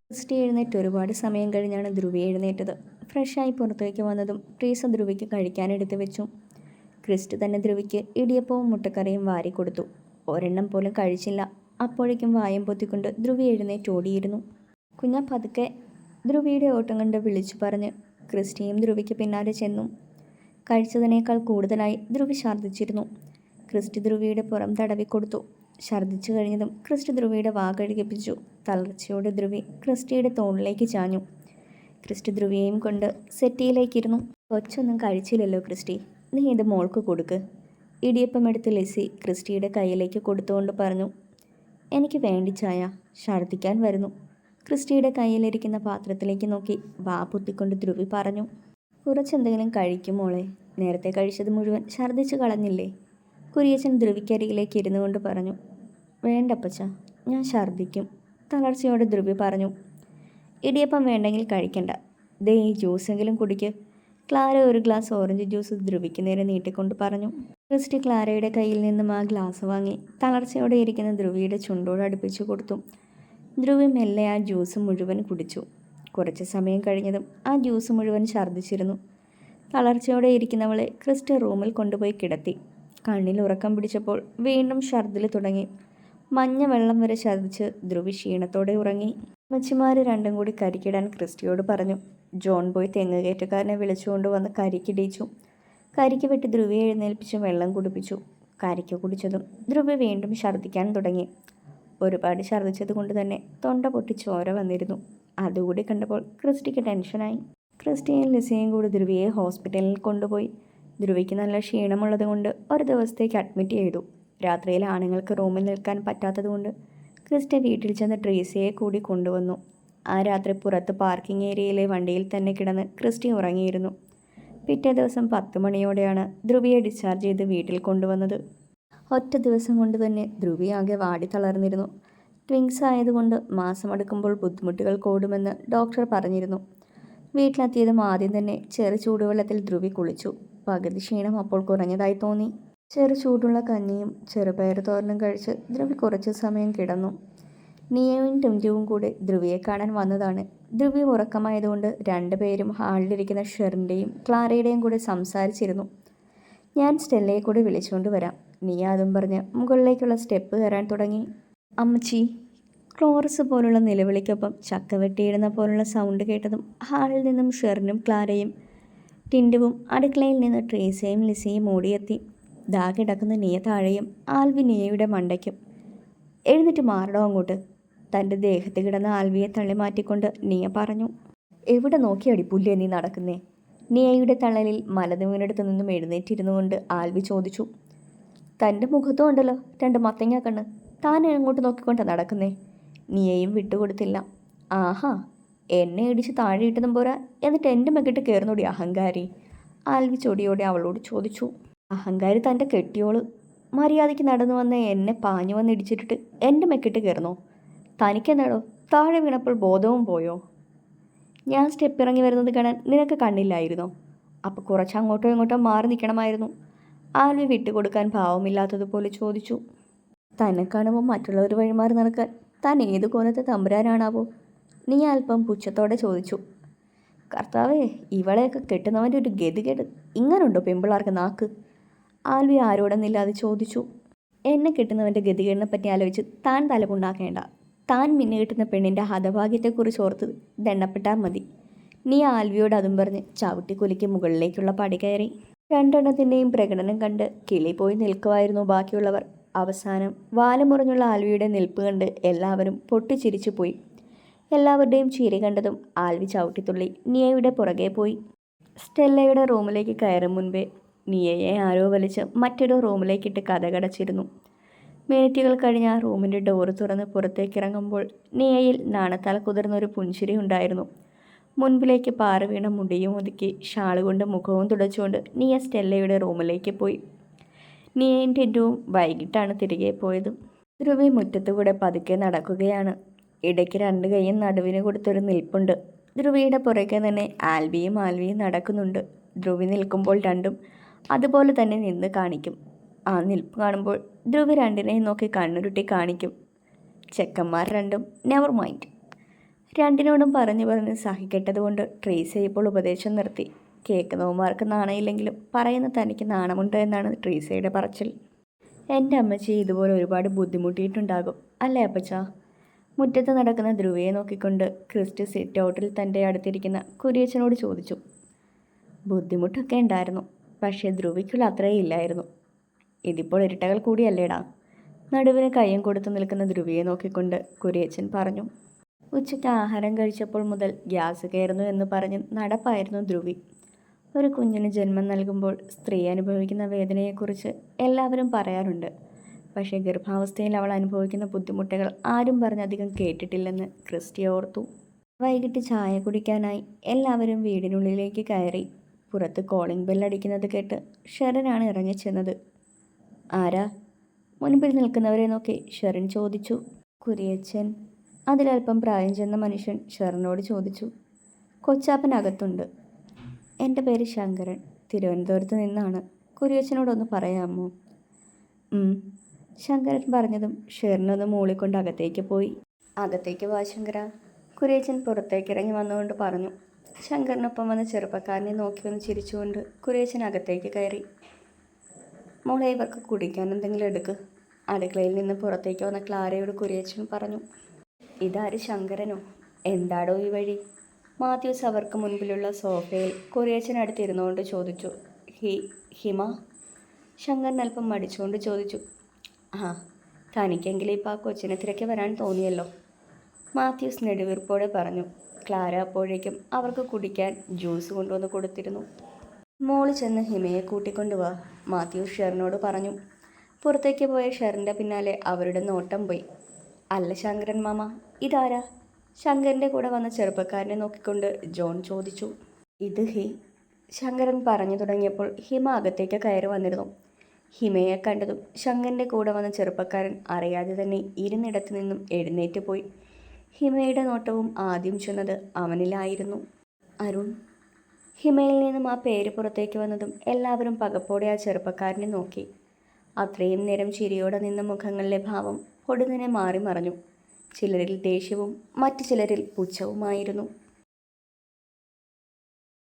Christy എഴുന്നേറ്റ് ഒരുപാട് സമയം കഴിഞ്ഞാണ് ധ്രുവി എഴുന്നേറ്റത്. ഫ്രഷായി പുറത്തേക്ക് വന്നതും ട്രീസ ധ്രുവിക്ക് കഴിക്കാനെടുത്ത് വെച്ചു. ക്രിസ്റ്റ് തന്നെ ധ്രുവിക്ക് ഇടിയപ്പവും മുട്ടക്കറിയും വാരി കൊടുത്തു. ഒരെണ്ണം പോലും കഴിച്ചില്ല. അപ്പോഴേക്കും വായം പൊത്തിക്കൊണ്ട് ധ്രുവി എഴുന്നേറ്റ് ഓടിയിരുന്നു. കുഞ്ഞ പതുക്കെ, ധ്രുവിയുടെ ഓട്ടം കണ്ട് വിളിച്ചു പറഞ്ഞ് ക്രിസ്റ്റിയും ധ്രുവിക്ക് പിന്നാലെ ചെന്നു. കഴിച്ചതിനേക്കാൾ കൂടുതലായി ധ്രുവി ഛർദ്ദിച്ചിരുന്നു. ക്രിസ്റ്റ് ധ്രുവിയുടെ പുറം തടവിക്കൊടുത്തു. ഛർദ്ദിച്ചു കഴിഞ്ഞതും ക്രിസ്റ്റ് ധ്രുവിയുടെ വാ കഴുകിപ്പിച്ചു. തളർച്ചയോടെ ധ്രുവി ക്രിസ്റ്റിയുടെ തോളിലേക്ക് ചാഞ്ഞു. ക്രിസ്റ്റ് ധ്രുവിയെയും കൊണ്ട് സെറ്റിയിലേക്കിരുന്നു. കൊച്ചൊന്നും കഴിച്ചില്ലല്ലോ ക്രിസ്റ്റി, നീ ഇത് മോൾക്ക് കൊടുക്ക്. ഇടിയപ്പമെടുത്ത് ലിസി ക്രിസ്റ്റിയുടെ കയ്യിലേക്ക് കൊടുത്തുകൊണ്ട് പറഞ്ഞു. എനിക്ക് വേണ്ടി ചായ, ഛർദ്ദിക്കാൻ വരുന്നു. ക്രിസ്റ്റിയുടെ കയ്യിലിരിക്കുന്ന പാത്രത്തിലേക്ക് നോക്കി വാ പൊത്തിക്കൊണ്ട് ധ്രുവി പറഞ്ഞു. കുറച്ചെന്തെങ്കിലും കഴിക്കും മോളെ, നേരത്തെ കഴിച്ചത് മുഴുവൻ ഛർദ്ദിച്ച് കളഞ്ഞില്ലേ? കുരിയച്ചൻ ധ്രുവിക്കരികിലേക്ക് ഇരുന്നു കൊണ്ട് പറഞ്ഞു. വേണ്ടപ്പച്ച, ഞാൻ ഛർദ്ദിക്കും, തളർച്ചയോടെ ധ്രുവി പറഞ്ഞു. ഇടിയപ്പം വേണ്ടെങ്കിൽ കഴിക്കണ്ട, ദേ ഈ ജ്യൂസെങ്കിലും കുടിക്ക്. ക്ലാര ഒരു ഗ്ലാസ് ഓറഞ്ച് ജ്യൂസ് ധ്രുവിക്ക് നേരെ നീട്ടിക്കൊണ്ട് പറഞ്ഞു. ക്രിസ്റ്റി ക്ലാരയുടെ കയ്യിൽ നിന്നും ആ ഗ്ലാസ് വാങ്ങി തളർച്ചയോടെ ഇരിക്കുന്ന ധ്രുവിയുടെ ചുണ്ടോട് അടുപ്പിച്ചു കൊടുത്തു. ധ്രുവി മെല്ലെ ആ ജ്യൂസ് മുഴുവൻ കുടിച്ചു. കുറച്ച് സമയം കഴിഞ്ഞതും ആ ജ്യൂസ് മുഴുവൻ ഛർദ്ദിച്ചിരുന്നു. തളർച്ചയോടെ ഇരിക്കുന്നവളെ ക്രിസ്റ്റ് റൂമിൽ കൊണ്ടുപോയി കിടത്തി. കണ്ണിൽ ഉറക്കം പിടിച്ചപ്പോൾ വീണ്ടും ഛർദ്ദിൽ തുടങ്ങി. മഞ്ഞ വെള്ളം വരെ ഛർദ്ദിച്ച് ധ്രുവി ക്ഷീണത്തോടെ ഉറങ്ങി. അമ്മച്ചിമാർ രണ്ടും കൂടി കരിക്കിടാൻ ക്രിസ്റ്റിയോട് പറഞ്ഞു. ജോൺ പോയി തെങ്ങുകയറ്റക്കാരനെ വിളിച്ചുകൊണ്ട് വന്ന് കരിക്കിടിച്ചു. കരിക്ക് വെട്ടി ധ്രുവിയെ എഴുന്നേൽപ്പിച്ച് വെള്ളം കുടിപ്പിച്ചു. കരിക്ക് കുടിച്ചതും ധ്രുവി വീണ്ടും ഛർദ്ദിക്കാൻ തുടങ്ങി. ഒരുപാട് ഛർദ്ദിച്ചത് കൊണ്ട് തന്നെ തൊണ്ട പൊട്ടി ചോര വന്നിരുന്നു. അതുകൂടി കണ്ടപ്പോൾ ക്രിസ്റ്റിക്ക് ടെൻഷനായി. ക്രിസ്റ്റിയും ലിസയും കൂടി ധ്രുവിയെ ഹോസ്പിറ്റലിൽ കൊണ്ടുപോയി. ധ്രുവിക്ക് നല്ല ക്ഷീണമുള്ളത് കൊണ്ട് ഒരു ദിവസത്തേക്ക് അഡ്മിറ്റ് ചെയ്തു. രാത്രിയിൽ ആണുങ്ങൾക്ക് റൂമിൽ നിൽക്കാൻ പറ്റാത്തതുകൊണ്ട് ക്രിസ്റ്റ് വീട്ടിൽ ചെന്ന് ട്രീസയെ കൂടി കൊണ്ടുവന്നു. ആ രാത്രി പുറത്ത് പാർക്കിംഗ് ഏരിയയിലെ വണ്ടിയിൽ തന്നെ കിടന്ന് ക്രിസ്റ്റി ഉറങ്ങിയിരുന്നു. പിറ്റേ ദിവസം 10 മണിയോടെയാണ് ധ്രുവിയെ ഡിസ്ചാർജ് ചെയ്ത് വീട്ടിൽ കൊണ്ടുവന്നത്. ഒറ്റ ദിവസം കൊണ്ട് തന്നെ ധ്രുവി ആകെ വാടി തളർന്നിരുന്നു. ട്വിങ്സ് ആയതുകൊണ്ട് മാസമെടുക്കുമ്പോൾ ബുദ്ധിമുട്ടുകൾ കൂടുമെന്ന് ഡോക്ടർ പറഞ്ഞിരുന്നു. വീട്ടിലെത്തിയതും ആദ്യം തന്നെ ചെറു ചൂടുവെള്ളത്തിൽ ധ്രുവി കുളിച്ചു. പകുതി ക്ഷീണം അപ്പോൾ കുറഞ്ഞതായി തോന്നി. ചെറു ചൂടുള്ള കഞ്ഞിയും ചെറുപയർ തോരനും കഴിച്ച് ധ്രുവി കുറച്ച് സമയം കിടന്നു. നിയയും ടിംറ്റുവും കൂടെ ധ്രുവിയെ കാണാൻ വന്നതാണ്. ധ്രുവി ഉറക്കമായതുകൊണ്ട് രണ്ടുപേരും ഹാളിലിരിക്കുന്ന ഷെറിൻ്റെയും ക്ലാരയുടെയും കൂടെ സംസാരിച്ചിരുന്നു. ഞാൻ സ്റ്റെല്ലയെ കൂടെ വിളിച്ചുകൊണ്ട് വരാം, നിയ അതും പറഞ്ഞ് മുകളിലേക്കുള്ള സ്റ്റെപ്പ് കയറാൻ തുടങ്ങി. അമ്മച്ചി, ക്ലോറസ് പോലുള്ള നിലവിളിക്കൊപ്പം ചക്ക വെട്ടിയിടുന്ന പോലുള്ള സൗണ്ട് കേട്ടതും ഹാളിൽ നിന്നും ഷെറിനും ക്ലാരയും ടിൻറ്റുവും അടുക്കളയിൽ നിന്ന് ട്രീസയും ലിസിയും ഓടിയെത്തി. ദാ കിടക്കുന്ന നിയ താഴെയും ആൽവി നിയയുടെ മണ്ടയ്ക്കും. എഴുന്നിട്ട് മാറടോ അങ്ങോട്ട്, തൻ്റെ ദേഹത്ത് കിടന്ന ആൽവിയെ തള്ളി മാറ്റിക്കൊണ്ട് നിയ പറഞ്ഞു. എവിടെ നോക്കിയടി പുല്ലേ നീ നടക്കുന്നേ? നിയയുടെ തള്ളലിൽ മലതുവിനടുത്ത് നിന്നും എഴുന്നേറ്റിരുന്നു കൊണ്ട് ആൽവി ചോദിച്ചു. തൻ്റെ മുഖത്തും ഉണ്ടല്ലോ 2 മത്തങ്ങ കണ്ണ്, താൻ എങ്ങോട്ട് നോക്കിക്കൊണ്ടാണ് നടക്കുന്നേ? നിയയും വിട്ടുകൊടുത്തില്ല. ആഹാ, എന്നെ ഇടിച്ച് താഴെ ഇട്ടതും പോരാ, എന്നിട്ട് എൻ്റെ മെക്കിട്ട് കയറുന്നോടി അഹങ്കാരി, ആൽവി ചൊടിയോടെ അവളോട് ചോദിച്ചു. അഹങ്കാരി തൻ്റെ കെട്ടിയോള്. മര്യാദയ്ക്ക് നടന്നു വന്ന് എന്നെ പാഞ്ഞു വന്ന് ഇടിച്ചിട്ടിട്ട് എൻ്റെ മെക്കിട്ട് കയറുന്നോ? തനിക്കെന്താടോ താഴെ വീണപ്പോൾ ബോധവും പോയോ? ഞാൻ സ്റ്റെപ്പ് ഇറങ്ങി വരുന്നത് കാണാൻ നിനക്ക് കണ്ണില്ലായിരുന്നോ? അപ്പോൾ കുറച്ച് അങ്ങോട്ടോ ഇങ്ങോട്ടോ മാറി നിൽക്കണമായിരുന്നു, ആൽവി വിട്ടുകൊടുക്കാൻ ഭാവമില്ലാത്തതുപോലെ ചോദിച്ചു. തന്നെ കാണുമ്പോൾ മറ്റുള്ളവർ വഴിമാറി നടക്കാൻ താൻ ഏത് കോലത്തെ തമ്പുരാനാണാവോ? നീ അല്പം പുച്ഛത്തോടെ ചോദിച്ചു. കർത്താവേ, ഇവളെയൊക്കെ കെട്ടുന്നവൻ്റെ ഒരു ഗതികേട്, ഇങ്ങനുണ്ടോ പെമ്പിള്ളാർക്ക് നാക്ക്? ആൽവി ആരോടെന്നില്ലാതെ ചോദിച്ചു. എന്നെ കെട്ടുന്നവൻ്റെ ഗതികേടിനെ പറ്റി ആലോചിച്ച് താൻ തലപുണ്ടാക്കേണ്ട. താൻ മിന്നു കിട്ടുന്ന പെണ്ണിൻ്റെ ഹതഭാഗ്യത്തെക്കുറിച്ച് ഓർത്ത് ദണ്ണപ്പെട്ടാൽ മതി. നീ ആൽവിയോട് അതും പറഞ്ഞ് ചവിട്ടിക്കുലുക്കി മുകളിലേക്കുള്ള പടി കയറി. 2 എണ്ണത്തിൻ്റെയും പ്രകടനം കണ്ട് കിളി പോയി നിൽക്കുമായിരുന്നു ബാക്കിയുള്ളവർ. അവസാനം വാലമുറിഞ്ഞുള്ള ആൽവിയുടെ നിൽപ്പ് കണ്ട് എല്ലാവരും പൊട്ടിച്ചിരിച്ചു പോയി. എല്ലാവരുടെയും ചിരി കണ്ടതും ആൽവി ചവിട്ടിത്തുള്ളി നിയയുടെ പുറകെ പോയി. സ്റ്റെല്ലയുടെ റൂമിലേക്ക് കയറും മുൻപേ നിയയെ ആരോ വലിച്ച് മറ്റൊരു റൂമിലേക്കിട്ട് കതകടച്ചിരുന്നു. മിനിറ്റുകൾ കഴിഞ്ഞ് ആ റൂമിൻ്റെ ഡോറ് തുറന്ന് പുറത്തേക്കിറങ്ങുമ്പോൾ നിയയിൽ നാണത്താൽ കുതിർന്നൊരു പുഞ്ചിരി ഉണ്ടായിരുന്നു. മുൻപിലേക്ക് പാറ വീണ മുടിയും ഒതുക്കി ഷാളുകൊണ്ട് മുഖവും തുടച്ചുകൊണ്ട് നിയ സ്റ്റെല്ലയുടെ റൂമിലേക്ക് പോയി. നിയയും ടിൻറ്റുവും വൈകിട്ടാണ് തിരികെ പോയത്. ധ്രുവി മുറ്റത്തുകൂടെ പതുക്കെ നടക്കുകയാണ്. ഇടയ്ക്ക് 2 കൈയും നടുവിന് കൊടുത്തൊരു നിൽപ്പുണ്ട്. ധ്രുവിയുടെ പുറകെ തന്നെ ആൽവിയും നടക്കുന്നുണ്ട്. ധ്രുവി നിൽക്കുമ്പോൾ രണ്ടും അതുപോലെ തന്നെ നിന്ന് കാണിക്കും. ആ നിൽപ്പ് കാണുമ്പോൾ ധ്രുവ് രണ്ടിനെയും നോക്കി കണ്ണുരുട്ടി കാണിക്കും. ചെക്കന്മാർ രണ്ടും നെവർ മൈൻഡ്. രണ്ടിനോടും പറഞ്ഞ് സഹിക്കെട്ടതുകൊണ്ട് ട്രീസ ഇപ്പോൾ ഉപദേശം നിർത്തി. കേൾക്കുന്നവന്മാർക്ക് നാണയില്ലെങ്കിലും പറയുന്ന തനിക്ക് നാണമുണ്ട് എന്നാണ് ട്രീസയുടെ പറച്ചിൽ. എൻ്റെ അമ്മച്ചി ഇതുപോലെ ഒരുപാട് ബുദ്ധിമുട്ടിയിട്ടുണ്ടാകും അല്ലേ അപ്പച്ച? മുറ്റത്ത് നടക്കുന്ന ധ്രുവയെ നോക്കിക്കൊണ്ട് ക്രിസ്റ്റ് സിറ്റ് ഔട്ടിൽ തൻ്റെ അടുത്തിരിക്കുന്ന കുര്യച്ചനോട് ചോദിച്ചു. ബുദ്ധിമുട്ടൊക്കെ ഉണ്ടായിരുന്നു, പക്ഷേ ധ്രുവിക്കുള്ള അത്രയേ ഇല്ലായിരുന്നു. ഇതിപ്പോൾ ഇരട്ടകൾ കൂടിയല്ലേടാ? നടുവിന് കയ്യും കൊടുത്തു നിൽക്കുന്ന ധ്രുവിയെ നോക്കിക്കൊണ്ട് കുര്യച്ചൻ പറഞ്ഞു. ഉച്ചയ്ക്ക് ആഹാരം കഴിച്ചപ്പോൾ മുതൽ ഗ്യാസ് കയറുന്നു എന്ന് പറഞ്ഞ് നടപ്പായിരുന്നു ധ്രുവി. ഒരു കുഞ്ഞിന് ജന്മം നൽകുമ്പോൾ സ്ത്രീ അനുഭവിക്കുന്ന വേദനയെക്കുറിച്ച് എല്ലാവരും പറയാറുണ്ട്. പക്ഷേ ഗർഭാവസ്ഥയിൽ അവൾ അനുഭവിക്കുന്ന ബുദ്ധിമുട്ടുകൾ ആരും പറഞ്ഞധികം കേട്ടിട്ടില്ലെന്ന് ക്രിസ്റ്റി ഓർത്തു. വൈകിട്ട് ചായ കുടിക്കാനായി എല്ലാവരും വീടിനുള്ളിലേക്ക് കയറി. പുറത്ത് കോളിംഗ് ബെല്ലടിക്കുന്നത് കേട്ട് ഷെറിനാണ് ഇറങ്ങിച്ചെന്നത്. ആരാ? മുൻപിൽ നിൽക്കുന്നവരെ നോക്കി ഷെറിൻ ചോദിച്ചു. കുര്യച്ചൻ, അതിലൽപ്പം പ്രായം ചെന്ന മനുഷ്യൻ ഷെറിനോട് ചോദിച്ചു. കൊച്ചാപ്പൻ അകത്തുണ്ട്. എൻ്റെ പേര് ശങ്കരൻ, തിരുവനന്തപുരത്ത് നിന്നാണ്. കുര്യച്ചനോടൊന്ന് പറയാമോ? ശങ്കരൻ പറഞ്ഞതും ഷെറിനൊന്ന് മൂളിക്കൊണ്ട് അകത്തേക്ക് പോയി. അകത്തേക്ക് വാ ശങ്കര, കുര്യച്ചൻ പുറത്തേക്കിറങ്ങി വന്നുകൊണ്ട് പറഞ്ഞു. ശങ്കറിനൊപ്പം വന്ന ചെറുപ്പക്കാരനെ നോക്കി ഒന്ന് ചിരിച്ചുകൊണ്ട് കുര്യച്ചൻ അകത്തേക്ക് കയറി. മോളെ, ഇവർക്ക് കുടിക്കാൻ എന്തെങ്കിലും എടുക്ക്. അടുക്കളയിൽ നിന്ന് പുറത്തേക്ക് വന്ന ക്ലാരയോട് കുര്യച്ചൻ പറഞ്ഞു. ഇതാര്, ശങ്കരനോ? എന്താടോ ഈ വഴി? മാത്യൂസ് അവർക്ക് മുൻപിലുള്ള സോഫയിൽ കുര്യച്ചനടുത്തിരുന്നുകൊണ്ട് ചോദിച്ചു. ഹിമ? ശങ്കരൻ അല്പം മടിച്ചുകൊണ്ട് ചോദിച്ചു. ആ, തനിക്കെങ്കിലും ഇപ്പം ആ കൊച്ചിനെ തിരക്കി വരാൻ തോന്നിയല്ലോ, മാത്യൂസ് നെടുവീർപ്പോടെ പറഞ്ഞു. ക്ലാര അപ്പോഴേക്കും അവർക്ക് കുടിക്കാൻ ജ്യൂസ് കൊണ്ടുവന്ന് കൊടുത്തിരുന്നു. മോള് ചെന്ന് ഹിമയെ കൂട്ടിക്കൊണ്ടുവാ, മാത്യൂസ് ഷെറിനോട് പറഞ്ഞു. പുറത്തേക്ക് പോയ ഷെറിൻ്റെ പിന്നാലെ അവരുടെ നോട്ടം പോയി. അല്ല ശങ്കരൻ മാമ, ഇതാരാ? ശങ്കരൻ്റെ കൂടെ വന്ന ചെറുപ്പക്കാരനെ നോക്കിക്കൊണ്ട് ജോൺ ചോദിച്ചു. ഇത് ശങ്കരൻ പറഞ്ഞു തുടങ്ങിയപ്പോൾ ഹിമ അകത്തേക്ക് കയറി വന്നിരുന്നു. ഹിമയെ കണ്ടതും ശങ്കരൻ്റെ കൂടെ വന്ന ചെറുപ്പക്കാരൻ അറിയാതെ തന്നെ ഇരുന്നിടത്തു നിന്നും എഴുന്നേറ്റ് പോയി. ഹിമയുടെ നോട്ടവും ആദ്യം ചെന്നത് അവനിലായിരുന്നു. അരുൺ. ഹിമയിൽ നിന്നും ആ പേര് പുറത്തേക്ക് വന്നതും എല്ലാവരും പകപ്പോടെ ആ ചെറുപ്പക്കാരനെ നോക്കി. അത്രയും നേരം ചിരിയോടെ നിന്ന മുഖങ്ങളിലെ ഭാവം പൊടുന്നനെ മാറി മറഞ്ഞു. ചിലരിൽ ദേഷ്യവും മറ്റു ചിലരിൽ പുച്ഛവുമായിരുന്നു.